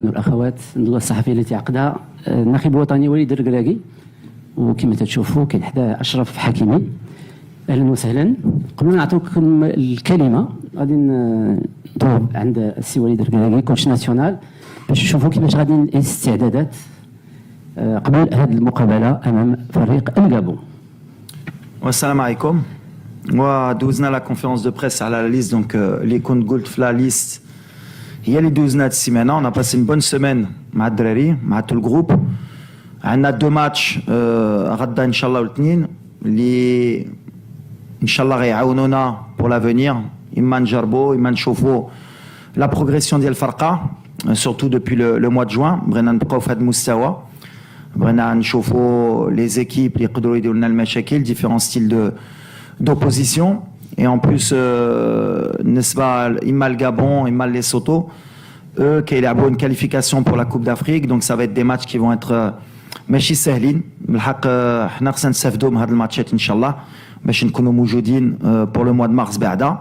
الاخوات الندوه الصحفيه التي عقدها الناخب الوطني وليد الركراكي، وكما تشوفوا كاين حدا اشرف حكيمي. اهلا وسهلا. قبل ما نعطيكم الكلمه غادي ندور عند السي وليد الركراكي كوتش ناسيونال باش نشوفوا كيفاش غادي الاستعدادات قبل هذه المقابله امام فريق الغابون. والسلام عليكم. ودوزنا لا كونفérence de presse على la liste, donc les comptes قلت في la liste هي اللي دوزنا هاد السيمانه. on a passé une bonne semaine مع الدراري مع tout le groupe. عندنا دو ماتش غدا ان شاء الله والاثنين اللي ان شاء الله غيعاونونا pour l'avenir. اما نجربوا اما نشوفوا لا بروغريسيون ديال الفرقه surtout depuis le mois de juin. بغينا نبقاو في هذا المستوى، بغينا نشوفوا لي زيكيب اللي يقدروا يديروا لنا المشاكل ديفيرون ستيل d'opposition. Et en plus, بالنسبة إما الغابون إما ليسوتو eux qui يلعبوا une qualification pour la Coupe d'Afrique, donc ça va être des matchs qui vont être ماشي سهلين. بالحق حنا خصنا نستافدوا من هاد الماتشات إن شاء الله باش نكونوا موجودين pour le mois de mars بعدا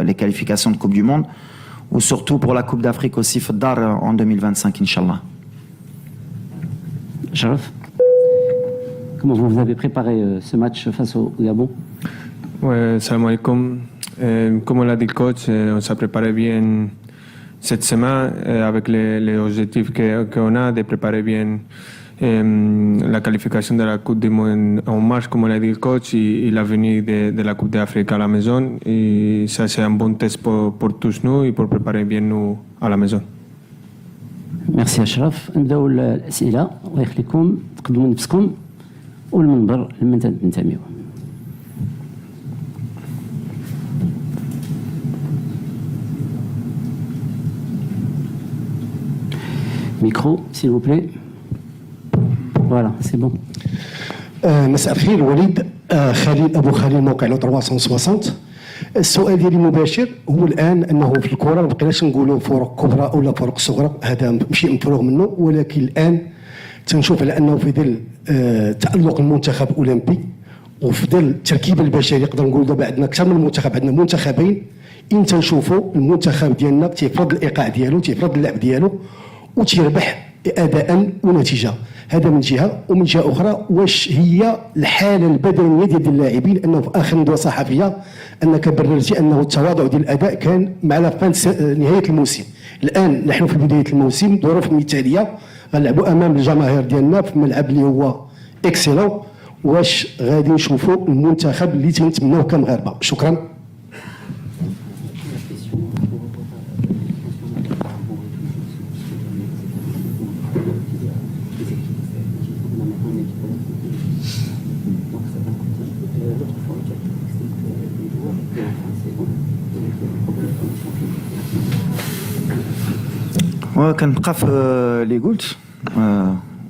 les qualifications de Coupe du Monde, ou surtout pour la Coupe d'Afrique aussi في الدار en 2025 إن شاء الله. Sharaf, comment vous avez préparé ce match face au Gabon? Ouais, salam alaikum. Comme l'a dit le coach, on s'est préparé bien cette semaine avec les objectifs qu'on a de préparer bien la qualification de la Coupe du Monde en mars, comme l'a dit le coach, et la venue de la Coupe d'Afrique à la maison. Et ça, c'est un bon test pour tous nous et pour préparer bien nous à la maison. ميرسي اشرف. نبداو الاسئله، الله يخليكم تقدموا نفسكم والمنبر لمن تنتميو. ميكرو s'il vous plaît. Voilà, c'est bon. مساء الخير. وليد خليل ابو خليل، موقع لو 360. السؤال ديالي مباشر هو الان انه في الكره ما بقيناش نقولوا فرق كبرى ولا فرق صغرى، هذا شيء مفروغ منه، ولكن الان تنشوف على انه في ظل تالق المنتخب الاولمبي وفي ظل التركيبه البشريه نقدر نقول دابا عندنا اكثر من منتخب، عندنا منتخبين. امتى نشوفوا المنتخب ديالنا تيفرض الايقاع ديالو، تيفرض اللعب ديالو وتيربح اداء ونتيجه؟ هذا من جهه. ومن جهه اخرى، واش هي الحاله البدنيه ديال اللاعبين؟ انه في اخر ندوه صحفيه انك بررتي انه التواضع ديال الاداء كان مع نهايه الموسم. الان نحن في بدايه الموسم، ظروف مثاليه، غنلعبوا امام الجماهير ديالنا في ملعب اللي هو اكسيلون. واش غادي نشوفوا المنتخب اللي تنتمناوه كمغاربه؟ شكرا. كنبقى في اللي قلت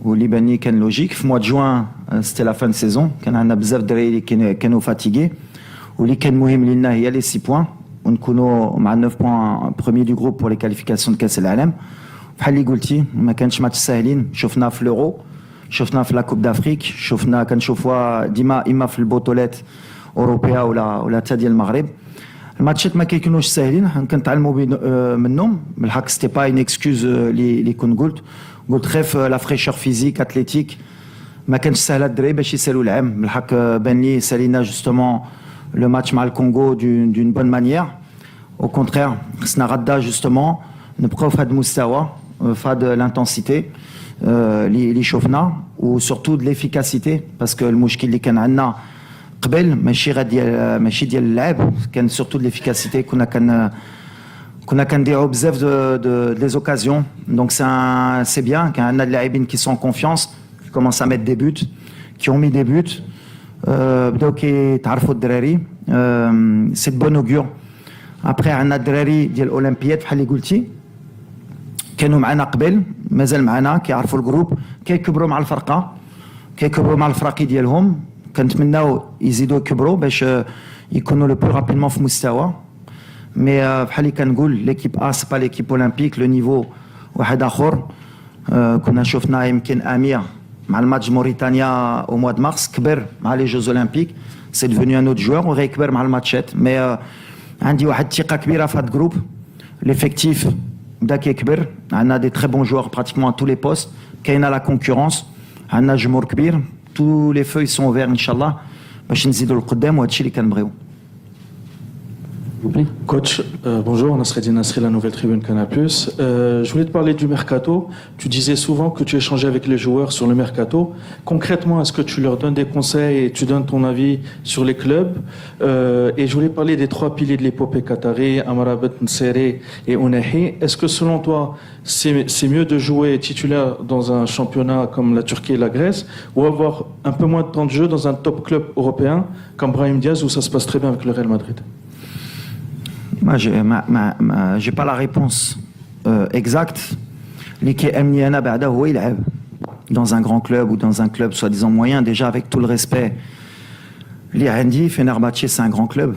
واللي باني كان لوجيك. في mois de juin c'était la fin de saison، كان عندنا بزاف الدراري اللي كانوا فاتيغي، واللي كان مهم لينا هي لي 6 بوين ونكونوا مع 9 بوين بروميي دو جروب بور لي كاليفيكاسيون كاس العالم. بحال اللي قلتي ما كانش ماتش ساهلين، شفنا في لورو، شفنا في لا كوب دافريك، شفنا كنشوفوها ديما اما في البطولات اوروبيه ولا حتى ديال المغرب. الماتشات ما كيكونوش ساهلين، كنتعلموا منهم. بالحق سيتي با اون اكسكوز اللي كنت قلت غير لا فريشور فيزيك اتليتيك ما كانش سهله الدراري باش يسالوا العام. بالحق بان لي سالينا جوستومون لو ماتش مع الكونغو دون بون مانيير. او كونترير خصنا غدا جوستومون نبقاو في هذا المستوى، في هذا لانتونسيتي اللي شفنا، وسورتو د ليفيكاسيتي، باسكو المشكل اللي كان عندنا قبل ماشي ديال اللعب، كان سورتو د ليفيكاسيتي. كنا كنديروا بزاف دو لي اوكازيون. دونك سي بيان كان عندنا اللاعبين كي سون كونفيونس، كي كومونس ا ميت دي بوت، كي اون مي دي بوت، بداو كيتعرفوا الدراري. سي بون اوغور. ابخي عندنا الدراري ديال الاولمبياد بحال اللي قلتي كانوا معنا قبل، مازال معنا، كيعرفوا الجروب، كيكبروا مع الفرقه، كيكبروا مع الفراقي ديالهم. كنتمناو يزيدوا يكبروا باش يكونوا لو بلو رابيدمون في مستوى. مي بحال اللي كنقول ليكيب سي با ليكيب اولمبيك، لو نيفو واحد اخر. كنا شفنا يمكن امير مع الماتش موريتانيا او موا دو مارس كبر مع لي جوز اولمبيك، سي ديفوني ان اوت جوور وغيكبر مع الماتشات. مي عندي واحد الثقه كبيره في هذا الجروب. ليفيكتيف بدا كيكبر عندنا des très bons joueurs pratiquement à tous les postes كاينه la concurrence عندنا جمهور كبير tous les feux ils sont ouverts ان شاء الله باش نزيدوا للقدام وهذا الشيء اللي كنبغيو. Coach, bonjour, Nasreddin Nasri, la nouvelle tribune Canal+. Je voulais te parler du mercato. Tu disais souvent que tu échangeais avec les joueurs sur le mercato. Concrètement, est-ce que tu leur donnes des conseils et tu donnes ton avis sur les clubs Et je voulais parler des trois piliers de l'épopée qatari, Amrabat, Nseri et Ounahi. Est-ce que selon toi, c'est mieux de jouer titulaire dans un championnat comme la Turquie et la Grèce ou avoir un peu moins de temps de jeu dans un top club européen comme Brahim Diaz où ça se passe très bien avec le Real Madrid? Moi, j'ai pas la réponse exacte. اللي كيأمني أنا بعدا هو يلعب dans un grand club ou dans un club soi-disant moyen. Déjà avec tout le respect اللي عندي Fenerbahçe c'est un grand club.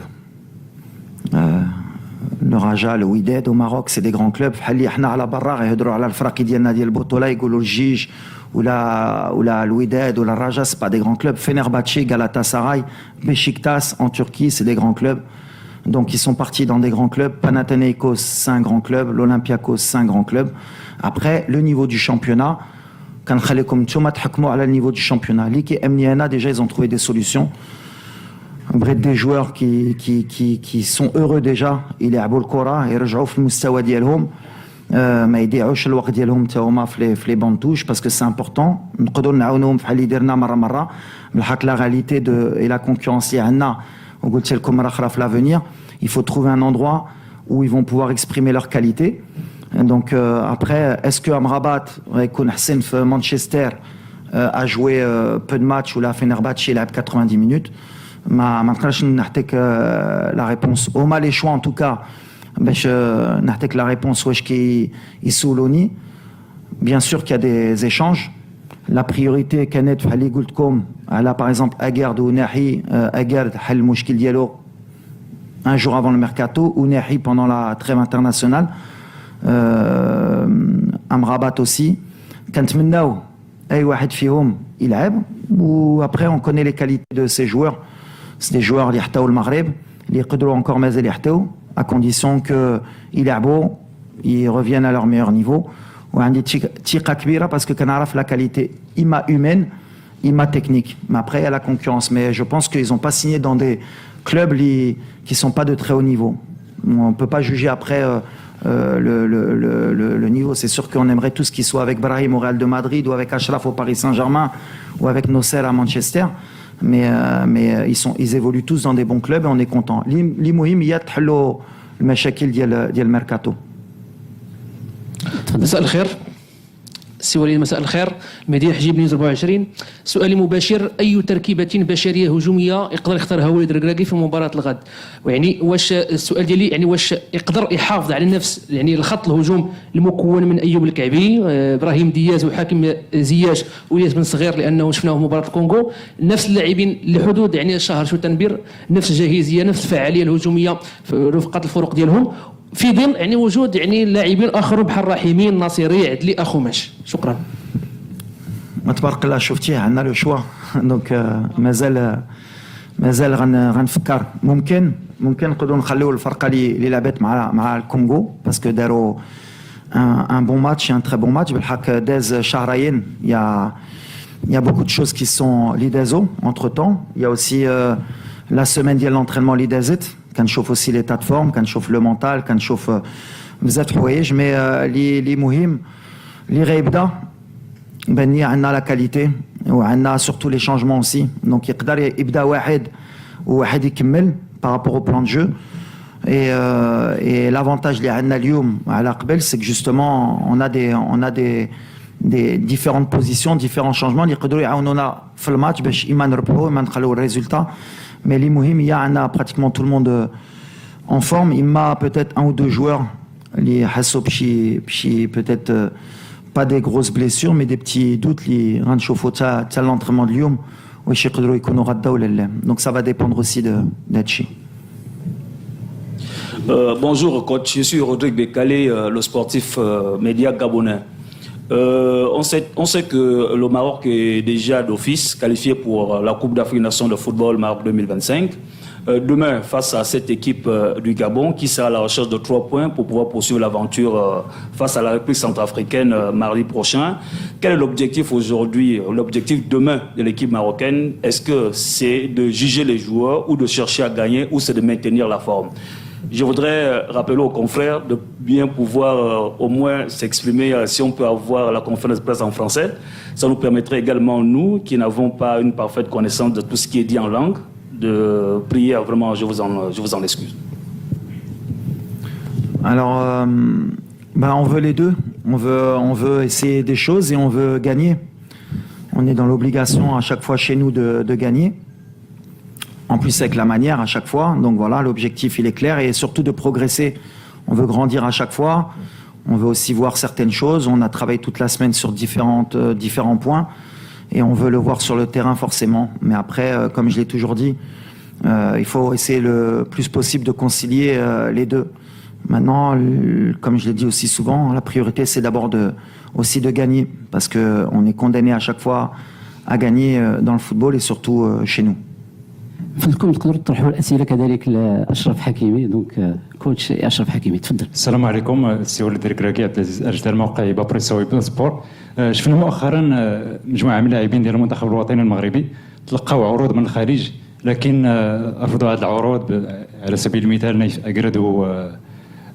Le Raja, le Wydad au Maroc c'est des grands clubs. بحال اللي حنا على برا غيهضروا على الفرق ديالنا ديال البطولة يقولوا الجيج ولا الوداد ولا الرجا c'est pas des grands clubs. Fenerbahçe, Galatasaray, Beşiktaş en Turquie c'est des grands clubs. Donc ils sont partis dans des grands clubs. Panathinaikos, c'est un grand club. L'Olympiakos, c'est un grand club. Après, le niveau du championnat, quand le niveau du championnat, déjà ils ont trouvé des solutions. Bref, des joueurs qui sont heureux déjà. Il est à Bolkora, ils rejoignent le mustawa dialhom. ما يضيعوش الوقت ديالهم حتى هما في لي بون توش باسكو سي امبورطون نقدروا نعاونوهم بحال اللي درنا مره بالحق لا غاليتي دو اي لا كونكورونس اللي عندنا. L'avenir, il faut trouver un endroit où ils vont pouvoir exprimer leur qualité. Donc après, est-ce que Amrabat, Hassan Manchester, a joué peu de matchs ou la Fenerbahçe il a 90 minutes? La réponse. Au mal les choix en tout cas. La réponse Souloni. Bien sûr qu'il y a des échanges. La priorité كانت في اللي قلت لكم على par exemple Agard ou Nahi. Agard حل المشكل ديالو un jour avant le mercato ou Nahi pendant la trêve internationale. Amrabat aussi. كنتمناو اي واحد فيهم يلعب و après on connaît les qualités de ces joueurs. C'est des joueurs اللي يحتاو المغرب اللي يقدروا encore مازال يحتاو à condition que يلعبوا ils reviennent à leur meilleur niveau. وعندي ثقة كبيرة parce que كنعرف la qualité إما humaine إما technique. Mais après il y a la concurrence. Mais je pense qu'ils n'ont pas signé dans des clubs qui ne sont pas de très haut niveau. On ne peut pas juger après le niveau. C'est sûr qu'on aimerait tous qu'ils soient avec Brahim au Real de Madrid ou avec Achraf au Paris Saint-Germain ou avec Nasser à Manchester. Mais ils évoluent tous dans des bons clubs et on est content. المهم هي تحلوا المشاكل ديال الميركاتو. مساء الخير سي وليد. مساء الخير. مهدي حجيب نيوز 24. سؤالي مباشر: اي تركيبه بشريه هجوميه يقدر يختارها وليد الركراكي في مباراه الغد؟ ويعني واش السؤال ديالي يعني واش يقدر يحافظ على نفس يعني الخط الهجوم المكون من ايوب الكعبي، ابراهيم دياز وحاكم زياش والياس بن صغير، لانه شفناه في مباراه الكونغو نفس اللاعبين لحدود يعني شهر شو تنبير، نفس الجاهزيه نفس الفعاليه الهجوميه رفقه الفرق ديالهم في ظل يعني وجود يعني لاعبين اخرون بحال رحيمي الناصري عدلي اخوماش. شكرا. تبارك الله شفتيه عندنا لو شوا دونك مازال غنفكر ممكن نقدروا نخليو الفرقه اللي لعبت مع الكونغو باسكو داروا un bon match et un très bon match بالحق داز شهرين. Il y a beaucoup de choses qui sont lidazo entre temps. Il y a aussi la semaine ديال l'entraînement lidazit. كنشوف aussi l'état de forme, كنشوف le mental, كنشوف بزاف حوايج. مي اللي مهم اللي غيبدا بني عندنا لا كاليتي وعندنا surtout les changements aussi. Donc يقدر يبدا واحد يكمل par rapport au plan de jeu. Et l'avantage اللي عندنا اليوم على قبل c'est que justement on a des différentes positions, différents changements اللي يقدروا يعاونونا في الماتش باش إما نربحوا إما نخليو الريزولتا. Mais les Mohim, il y a pratiquement tout le monde en forme. Il m'a peut-être un ou deux joueurs, les Hasso, peut-être pas des grosses blessures, mais des petits doutes. Les Ranchofota, l'entraînement de Lyon, donc ça va dépendre aussi d'Hachi. Bonjour coach, je suis Rodrigue Bekale, le sportif média gabonais. On sait que le Maroc est déjà d'office qualifié pour la Coupe d'Afrique Nation de football Maroc 2025. demain face à cette équipe du Gabon qui sera à la recherche de 3 points pour pouvoir poursuivre l'aventure face à la République centrafricaine mardi prochain. Quel est l'objectif aujourd'hui, l'objectif demain de l'équipe marocaine? Est-ce que c'est de juger les joueurs ou de chercher à gagner ou c'est de maintenir la forme? Je voudrais rappeler aux confrères de bien pouvoir au moins s'exprimer, si on peut avoir la conférence de presse en français. Ça nous permettrait également, nous, qui n'avons pas une parfaite connaissance de tout ce qui est dit en langue, de prier vraiment, je vous en excuse. Alors, on veut les deux. On veut essayer des choses et on veut gagner. On est dans l'obligation à chaque fois chez nous de gagner. En plus avec la manière à chaque fois. Donc voilà, l'objectif il est clair et surtout de progresser. On veut grandir à chaque fois. On veut aussi voir certaines choses. On a travaillé toute la semaine sur différents points et on veut le voir sur le terrain forcément. Mais après, comme je l'ai toujours dit, il faut essayer le plus possible de concilier les deux. Maintenant, comme je l'ai dit aussi souvent, la priorité c'est d'abord aussi de gagner parce qu'on est condamné à chaque fois à gagner dans le football et surtout chez nous. فضلكم تقدروا تطرحوا الاسئله كذلك لاشرف حكيمي دونك كوتش اشرف حكيمي تفضل. السلام عليكم السي وليد الكراكي عبد العزيز ارجدال موقع بابريسا سبور. شفنا مؤخرا مجموعه من اللاعبين ديال المنتخب الوطني المغربي تلقاو عروض من الخارج لكن رفضوا هذه العروض على سبيل المثال نايف اكرد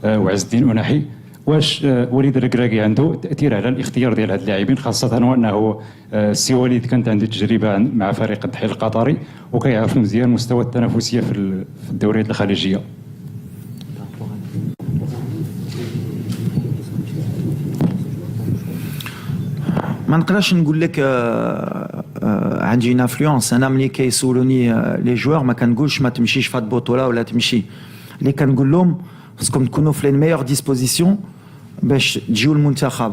وعز الدين أناحي. واش وليد الكراكي عنده تاثير على الاختيار ديال هاد اللاعبين خاصه وانه السي وليد كانت عنده تجربه مع فريق الضحيه القطري وكيعرف مزيان مستوى التنافسيه في الدوريات الخليجيه. ما نقدرش نقول لك عندي اون انفلونس. انا ملي كيسولوني لي جوار ما كنقولش ما تمشيش في هاد البطوله ولا تمشي. اللي كنقول لهم خصكم تكونوا في الميور ديسبوزيسيون باش تجيو المنتخب.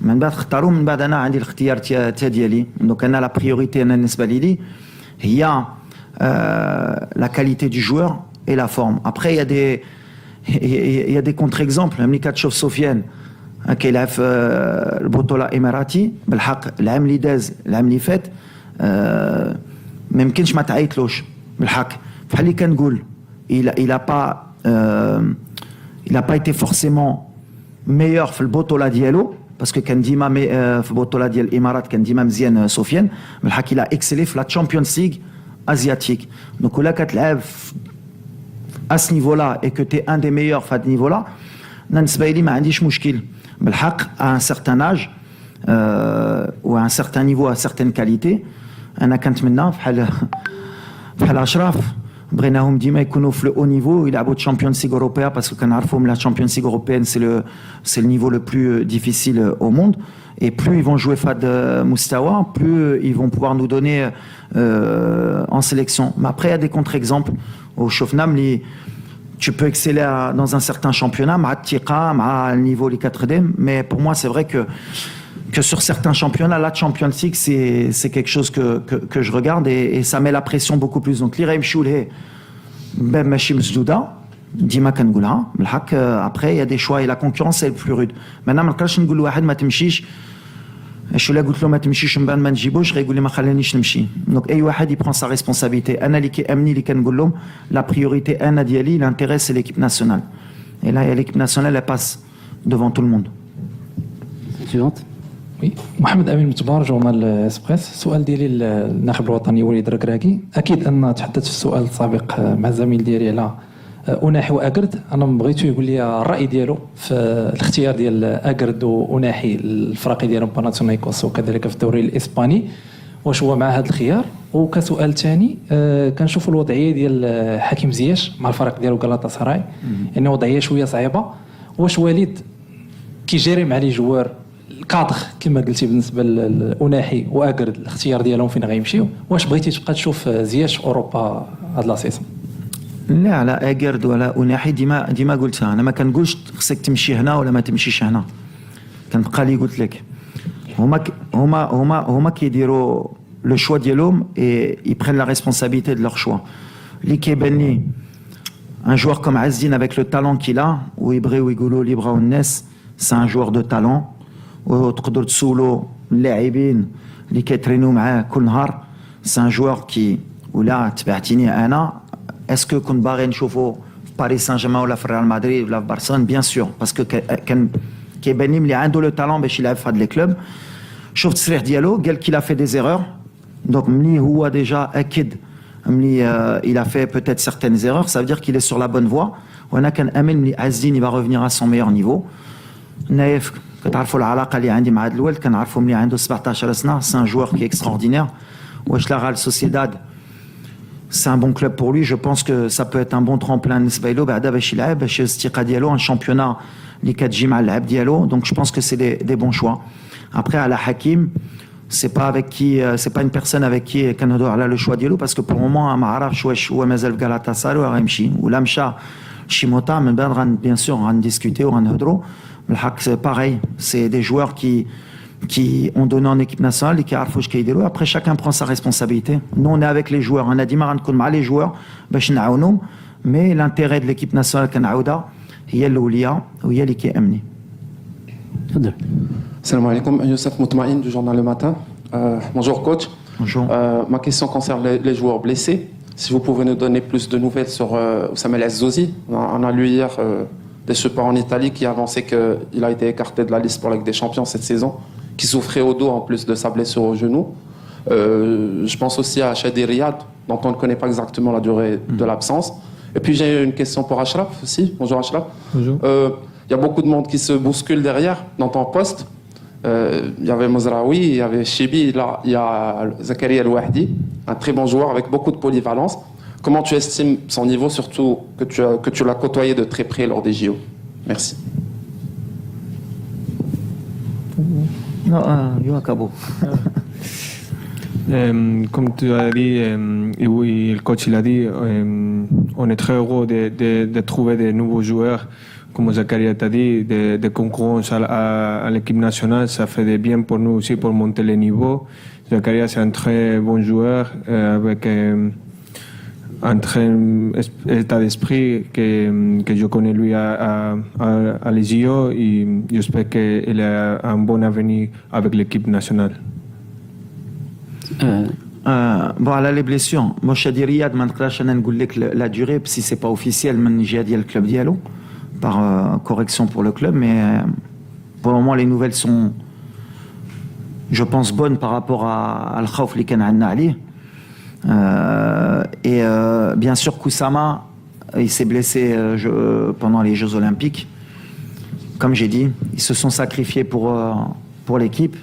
من بعد اختاروا من بعد انا عندي الاختيار ديالي. دونك انا لا بريوريتي انا بالنسبه لي هي لا كاليتي دو جوور اي لا فورم. ابري il y a des contre-exemples. ملي كتشوف سفيان كيلعب في البطوله الاماراتي بالحق العام اللي داز العام اللي فات ما يمكنش ما تعيطلوش بالحق. بحال اللي كنقول il n'a pas été forcément meilleur في البطوله ديالو باسكو كان ديما في البطوله ديال الامارات كان ديما مزيان سفيان بالحق الى اكسلي في لا تشامبيونز ليغ ازياتيك. دونك ولا كتلعب à ce niveau-là et que tu es un des meilleurs à ce niveau-là, بالنسبه لي ما عنديش مشكل بالحق à un certain âge ou à un certain niveau, à certaines qualités. انا كنتمنى بحال اشرف بغيناهم ديما يكونوا في لو نيفو يلعبوا تشامبيونز ليغ اوروبيا باسكو كنعرفهم لا تشامبيونز ليغ اوروبيان سي لو نيفو لو بلو ديفيسيل او موند. Et plus ils vont jouer Fad Moustawa, plus ils vont pouvoir nous donner en sélection. Mais après, il y a des contre-exemples. Au Shofnam, tu peux exceller dans un certain championnat, à le niveau les 4D. Mais pour moi, c'est vrai que sur certains championnats, la Champions League, c'est quelque chose que je regarde et ça met la pression beaucoup plus. Donc, l'Iraim Choulé, Ben Machim Zdouda, Dima Kangoula, après, il y a des choix et la concurrence est le plus rude. Maintenant, je ne sais pas si tu شو لا قلت له ما تمشيش من بعد ما نجيبوش غيقول لي ما خلانيش نمشي. دونك اي واحد يبرون سا ريسبونسابيلتي. انا اللي كيامني اللي كنقول لهم لا بريوريتي انا ديالي لانتيري سي ليكيب ناسيونال اي لا ليكيب ناسيونال باس دوفون تو الموند. سيونت وي محمد امين متبار جورنال اسبريس. السؤال ديالي للناخب الوطني وليد الكراكي. اكيد ان تحدثت في السؤال السابق مع الزميل ديالي على أناحي وأكرد. أنا بغيتو يقول لي الرأي ديالو في الاختيار ديال أكرد وأناحي الفرقي ديالهم باناتونايكوس وكذلك في الدوري الإسباني. واش هو مع هذا الخيار؟ وكسؤال ثاني كنشوفوا الوضعية ديال حكيم زياش مع الفريق ديالو غالاتا سراي يعني وضعية شوية صعيبة. واش وليد كيجيري مع لي جوار الكادخ كما قلتي بالنسبة لأناحي وأكرد الاختيار ديالهم فين غيمشيو؟ واش بغيتي تبقى تشوف زياش في أوروبا هاد لاصيصون؟ لا لا اكرد ولا اناحي ديما قلتها. انا ما كنقولش خصك تمشي هنا ولا ما تمشيش هنا. كنبقى لي قلت لك هما كيديروا لو شوا ديالهم اي يبرين لا ريسبونسابيلتي دو لور شوا. اللي كيبان لي ان جوار كوم عزين افيك لو تالون كيلا ويبغيو يقولوا اللي بغاو الناس سي ان جوار دو تالون وتقدروا تسولوا اللاعبين اللي كيترينوا معاه كل نهار سي ان جوار كي ولا تبعتيني انا est-ce que كنت باغي نشوفه في باريس سان جيرمان ولا في ريال مدريد ولا في برشلونه؟ بيان سور باسكو كان كيبان لي ملي عنده لو تالون باش يلعب في هاد لي كلوب. شفت تصريح ديالو قال qu'il a fait des erreurs, donc ملي هو déjà اكيد ملي il a fait peut-être certaines erreurs, ça veut dire qu'il est sur la bonne voie. وانا كنامل ملي عزين il va revenir à son meilleur niveau. نايف كتعرفوا العلاقه اللي عندي مع هذا الولد، كنعرفوا ملي عنده 17 سنه، c'est un joueur qui est extraordinaire. واش لا Real Sociedad c'est un bon club pour lui, je pense que ça peut être un bon tremplin بالنسبه له بعدا باش يلعب باش الثقه ديالو، un championnat اللي كتجي مع اللعب ديالو. Donc je pense que c'est des bons choix. Après à la Hakim, c'est pas avec qui c'est pas une personne avec qui كنهضروا على لو شوا ديالو باسكو pour le moment ما عرفش واش هو مازال في غالاتاساراي ولا غيمشي ولا مشى شي موطا من بعد bien sûr غندiscuter وغنهضروا. بالحق c'est pareil, c'est des joueurs qui ont donné en équipe nationale et qui عرفوا واش كيديروا. Après chacun prend sa responsabilité. Nous on est avec les joueurs, on a ديما غنكون مع les joueurs باش نعاونوهم, mais l'intérêt de l'équipe nationale كنعاودها هي الاوليه وهي اللي كيامني. تفضل. Salam alaikum, Youssef Moutmaïn du journal Le Matin. Bonjour coach. Bonjour. Ma question concerne les joueurs blessés. Si vous pouvez nous donner plus de nouvelles sur Oussama El Azzouzi. On a lu hier des supports en Italie qui avançaient qu'il a été écarté de la liste pour la Ligue des Champions cette saison, qui souffrait au dos en plus de sa blessure au genou. Je pense aussi à Chadi Riyad, dont on ne connaît pas exactement la durée de l'absence. Et puis j'ai une question pour Achraf aussi. Bonjour Achraf. Bonjour. Il y a beaucoup de monde qui se bouscule derrière dans ton poste. Il y avait Mozraoui, il y avait Chibi, là il y a Zakaria El-Wahdi, un très bon joueur avec beaucoup de polyvalence. Comment tu estimes son niveau, surtout que tu l'as côtoyé de très près lors des JO? Merci. Non, Yo Akabo. Comme tu as dit, et oui, le coach il a dit, on est très heureux de trouver des nouveaux joueurs. Comme Zakaria t'a dit, de concurrence à l'équipe nationale, ça fait des bien pour nous aussi pour monter les niveaux. Zakaria c'est un très bon joueur avec un très état d'esprit que je connais lui à les JO et j'espère qu'il a un bon avenir avec l'équipe nationale. Bon, على les blessures, moi Chadi Riyad ما نقدرش انا نقول لك la durée si c'est pas officiel من جهه ديال الكلوب ديالو par correction pour le club, mais pour le moment les nouvelles sont, je pense, bonnes par rapport à al-khawf اللي كان عندنا عليه. Et bien sûr Koussama il s'est blessé pendant les Jeux Olympiques. Comme j'ai dit, ils se sont sacrifiés pour l'équipe.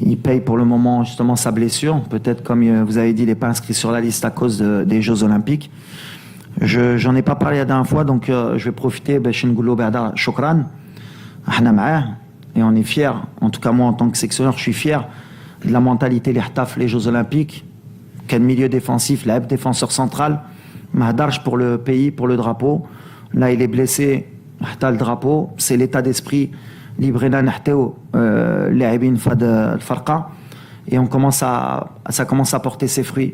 Il paye pour le moment justement sa blessure. Peut-être, comme vous avez dit, il n'est pas inscrit sur la liste à cause des Jeux Olympiques. J'en ai pas parlé la dernière fois, donc je vais profiter. Shingoulo Berda Shokran, et on est fiers, en tout cas moi en tant que sectionneur, je suis fier de la mentalité les Jeux Olympiques. Quel milieu défensif, la défenseur central, Mahdarj pour le pays, pour le drapeau. Là il est blessé, le drapeau, c'est l'état d'esprit. Librena Nahteo, Léabin Fad Farqa, et ça commence à porter ses fruits.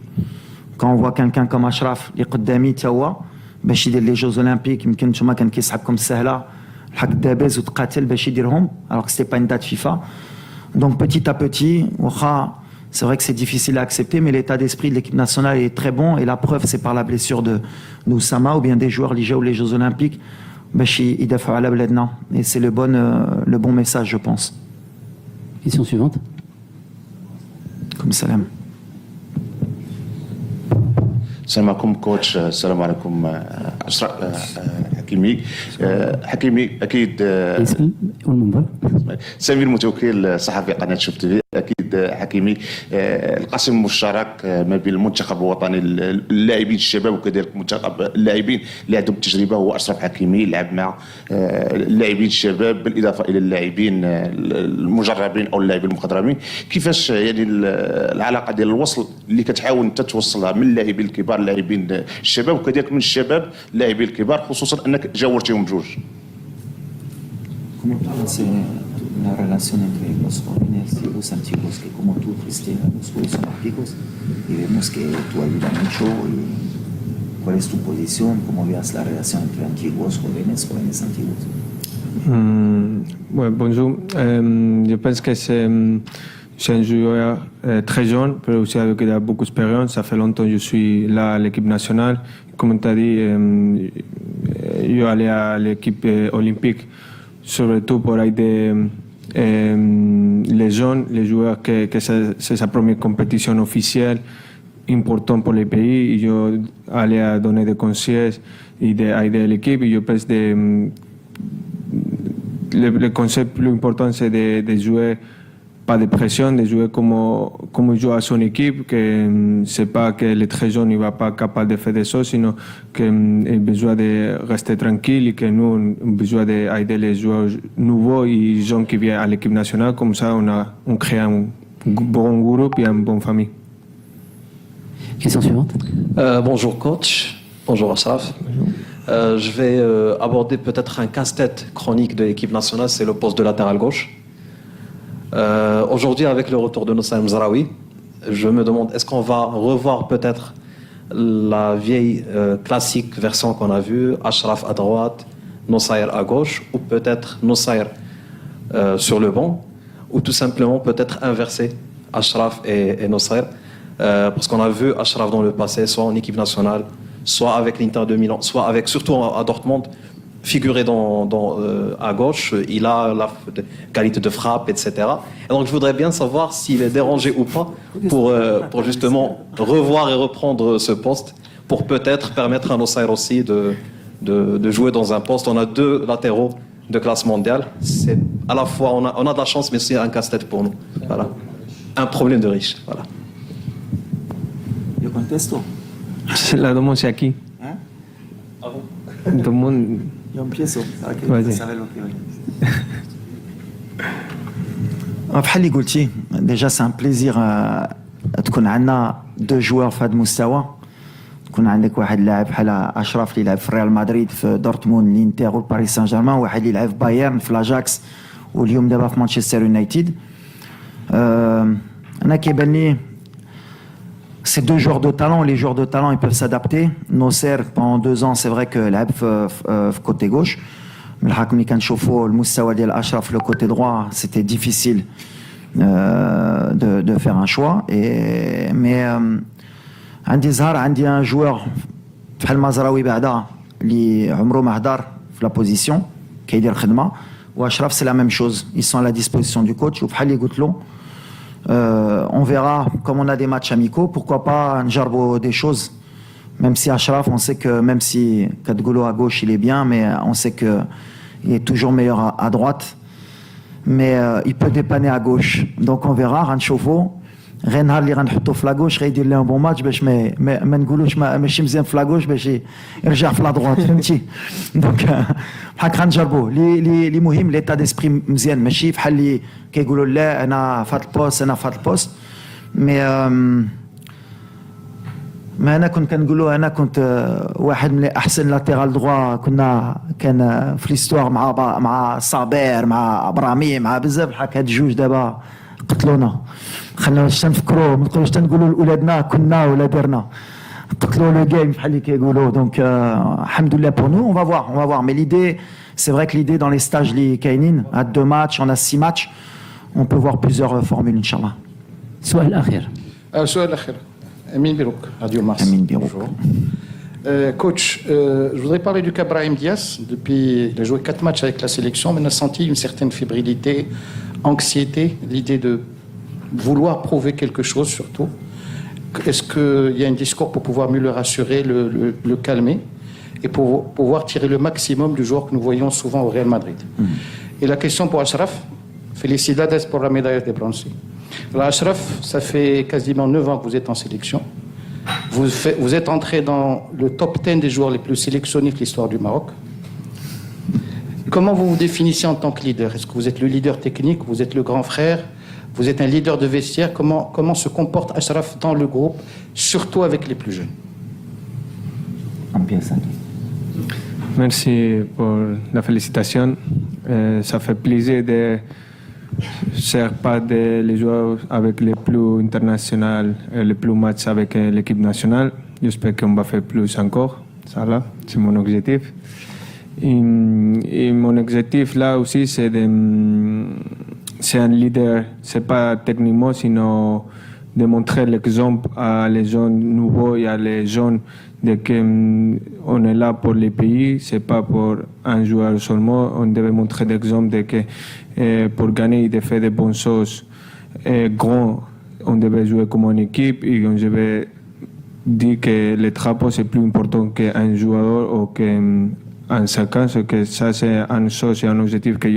Quand on voit quelqu'un comme Achraf, les Qaddami Tiawa, باش يدير les Jeux Olympiques, يمكن نتوما كان كيسحبكم السهله الحق دابز وتقاتل باش يديرهم, alors que c'était pas une date FIFA. Donc petit à petit, c'est vrai que c'est difficile à accepter, mais l'état d'esprit de l'équipe nationale est très bon, et la preuve c'est par la blessure de Oussama ou bien des joueurs liés aux Jeux Olympiques. Et c'est le bon message, je pense. Question suivante. Comme salam. السلام عليكم كوتش. السلام عليكم حكيمي. حكيمي اكيد اسم والمنبر. سمير متوكل صحفي قناه شوف تي. اكيد حكيمي القسم المشترك ما بين المنتخب الوطني اللاعبين الشباب وكذلك منتخب اللاعبين اللي عندهم التجربه هو اشرف حكيمي. لعب مع اللاعبين الشباب بالاضافه الى اللاعبين المجربين او اللاعبين المخضرمين. كيفاش يعني العلاقه ديال الوصل اللي كتحاول انت توصلها من اللاعبين الكبار اللاعبين الشباب وكذلك من الشباب اللاعبين الكبار, خصوصا انك جاورتيهم بجوج. La relación entre los jóvenes y los antiguos, que como tú fuiste los juegos olímpicos y vemos que tú ayudas mucho, y cuál es tu posición, cómo veas la relación entre antiguos, jóvenes antiguos. Ouais, bonjour. Je pense que c'est un joueur très jeune, mais aussi avec beaucoup d'expérience. Ça fait longtemps que je suis là à l'équipe nationale. comme tu as dit, je allé à l'équipe olympique, surtout pour aider les jeunes, les joueurs, que c'est sa première compétition officielle importante pour le pays. Et je allais à donner des conseils et aider l'équipe. Et je pense que le concept plus important, c'est de jouer pas de pression, de jouer comme il joue à son équipe, que c'est pas que le très jeune ne va pas capable de faire des choses, sinon qu'il a besoin de rester tranquille et que nous avons besoin d'aider les joueurs nouveaux et jeunes qui viennent à l'équipe nationale. Comme ça, on crée un bon groupe et une bonne famille. Question suivante. Bonjour coach, bonjour Ashraf. Je vais aborder peut-être un casse-tête chronique de l'équipe nationale, c'est le poste de latéral gauche. Aujourd'hui, avec le retour de Noussair Mzraoui, je me demande, est-ce qu'on va revoir peut-être la vieille classique version qu'on a vue, Ashraf à droite, Noussair à gauche, ou peut-être Noussair sur le banc, ou tout simplement peut-être inverser Ashraf et Noussair, parce qu'on a vu Ashraf dans le passé, soit en équipe nationale, soit avec l'Inter de Milan, soit avec, surtout à Dortmund, figuré à gauche, il a la qualité de frappe, etc. Et donc je voudrais bien savoir s'il est dérangé ou pas pour justement revoir et reprendre ce poste, pour peut-être permettre à Noussair aussi de jouer dans un poste. On a deux latéraux de classe mondiale. C'est à la fois, on a de la chance, mais c'est un casse-tête pour nous. Voilà. Un problème de riche. Voilà. Yo contesto. La demande, c'est à qui? Hein? Tout le monde. Yo empiezo. Vas-y. بحال اللي قلتي ديجا سي ان بليزير تكون عندنا دو جوار في هذا المستوى، تكون عندك واحد اللاعب بحال اشرف اللي يلعب في ريال مدريد، في دورتموند، الانتر والباريس سان جيرمان، واحد اللي يلعب في بايرن، في لاجاكس، واليوم دابا في مانشستر يونايتد. انا كيبان لي ces deux joueurs de talent, les joueurs de talent, ils peuvent s'adapter. Nosser, pendant 2 ans, c'est vrai que لعب في côté gauche. Mais le ملي كنشوفوا المستوى ديال اشرف le côté droit, c'était difficile de faire un choix. Mais عندي زهر، عندي un joueur بحال مزراوي بعدا اللي عمره ما هدر في la position كيدير خدمه، واشرف c'est la même chose. Ils sont à la disposition du coach. وبحال اللي قلت له on verra, comme on a des matchs amicaux, pourquoi pas njarbo des choses. Même si Ashraf, on sait que même si Kadgolo à gauche il est bien, mais on sait que il est toujours meilleur à droite. Mais il peut dépanner à gauche. Donc on verra. غنشوفو غير نهار اللي غنحطو في لا غوش غيدير لنا بون ماتش باش ما نقولوش ماشي مزيان في لا غوش باش يرجع في لا دروات، فهمتي؟ دونك بحال غنجربوه. اللي مهم ليتا ديسبري مزيان، ماشي بحال اللي كيقولوا لا انا في هذا البوست انا في هذا البوست. ما انا كنت واحد من احسن لاتيرال دغوا كان في ليستوار مع صابير، مع ابرامي، مع بزاف بحال هاد الجوج دابا قتلونا. خلينا باش تنفكروا، ما نقولوش تنقولوا لاولادنا كنا ولا درنا، قتلوا لو جيم بحال اللي كيقولوا. دونك الحمد لله pour nous, on va voir. Mais l'idée, c'est vrai que l'idée dans les stages اللي كاينين، à 2 matchs, on a 6 matchs, on peut voir plusieurs formules inchallah. السؤال الأخير. السؤال الأخير. Amine Birouk, Radio Mars. Amine Birouk. Coach, je voudrais parler du cas Brahim Diaz. Depuis, il a joué 4 matchs avec la sélection, mais on a senti une certaine fébrilité, anxiété, l'idée de vouloir prouver quelque chose surtout. Est-ce qu'il y a un discours pour pouvoir mieux le rassurer, le calmer et pour pouvoir tirer le maximum du joueur que nous voyons souvent au Real Madrid? Et la question pour Ashraf, felicidades pour la médaille de bronce. Alors Ashraf, ça fait quasiment 9 ans que vous êtes en sélection. Vous êtes entré dans le top 10 des joueurs les plus sélectionnés de l'histoire du Maroc. Comment vous vous définissez en tant que leader? Est-ce que vous êtes le leader technique? Vous êtes le grand frère? Vous êtes un leader de vestiaire? Comment se comporte Ashraf dans le groupe, surtout avec les plus jeunes? Merci pour la félicitation. Ça fait plaisir de faire part des joueurs avec les plus internationaux, les plus matchs avec l'équipe nationale. J'espère qu'on va faire plus encore. Ça là, c'est mon objectif. Et mon objectif là aussi, c'est un leader. C'est pas techniquement, sinon de montrer l'exemple à les jeunes nouveaux et à les jeunes de qu'on est là pour les pays, c'est pas pour un joueur seulement. On devait montrer d'exemple de que pour gagner et de faire de bonnes choses grands, on devait jouer comme une équipe et on devait dire que le drapeau c'est plus important qu'un joueur ou qu'un chacun. Que ça c'est une chose et un objectif que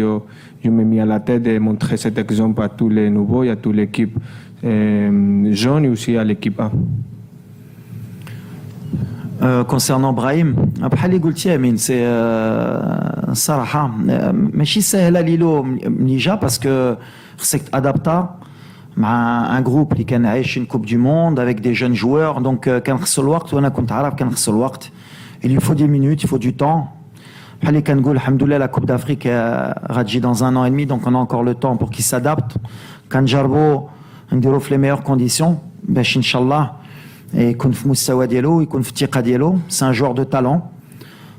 je me mis à la tête de montrer cet exemple à tous les nouveaux et à toute l'équipe jeune et aussi à l'équipe A. Concernant Brahim, بحال اللي قلتي امين سي الصراحه ماشي سهله ليلو ملي جا باسكو خصك تادابتا مع ان جروب اللي كان عايش une coupe du monde avec des jeunes joueurs donc كان خصو الوقت وانا كنت عارف كان خصو الوقت il lui faut 10 minutes il faut du temps بحال اللي كنقول الحمد لله la coupe d'Afrique غتجي dans 1 an et demi donc on a encore le temps pour qu'il s'adapte كنجربوا نديرو في les meilleures conditions باش ان شاء الله يكون في مستوى ديالو يكون في الثقه ديالو سي ان جوار دو تالون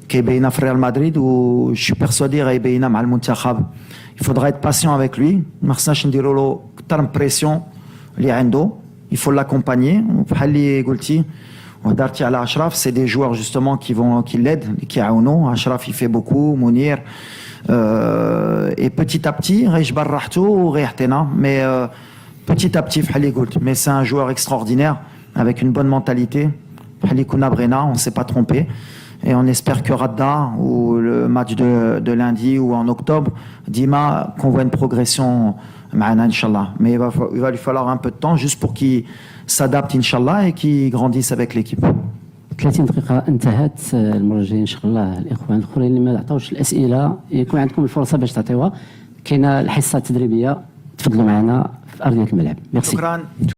كيبينا في ريال مدريد و جو بيرسودي غيبينا مع المنتخب il faudra être patient avec lui ما خصناش نديروا له كثر من بريسيون اللي عنده il faut l'accompagner بحال اللي قلتي وهضرتي على اشرف سي دي جوار جوستومون qui l'aident اللي كيعاونوا اشرف il fait beaucoup منير et petit à petit غيجبر راحته وغيعطينا mais petit à petit بحال اللي قلت mais c'est un joueur extraordinaire avec une bonne mentalité. On ne s'est pas trompé. Et on espère que Radda, ou le match de lundi ou en octobre, Dima, qu'on voit une progression, Inch'Allah. Mais il va lui falloir un peu de temps juste pour qu'il s'adapte, Inch'Allah, et qu'il grandisse avec l'équipe. 30 دقيقة انتهت. المرة الجاية إن شاء الله الإخوان الآخرين اللي ما عطاوش الأسئلة يكون عندكم الفرصة باش تعطيوها. كاينة الحصة التدريبية، تفضلوا معنا في أرضية الملعب. ميرسي. شكرا.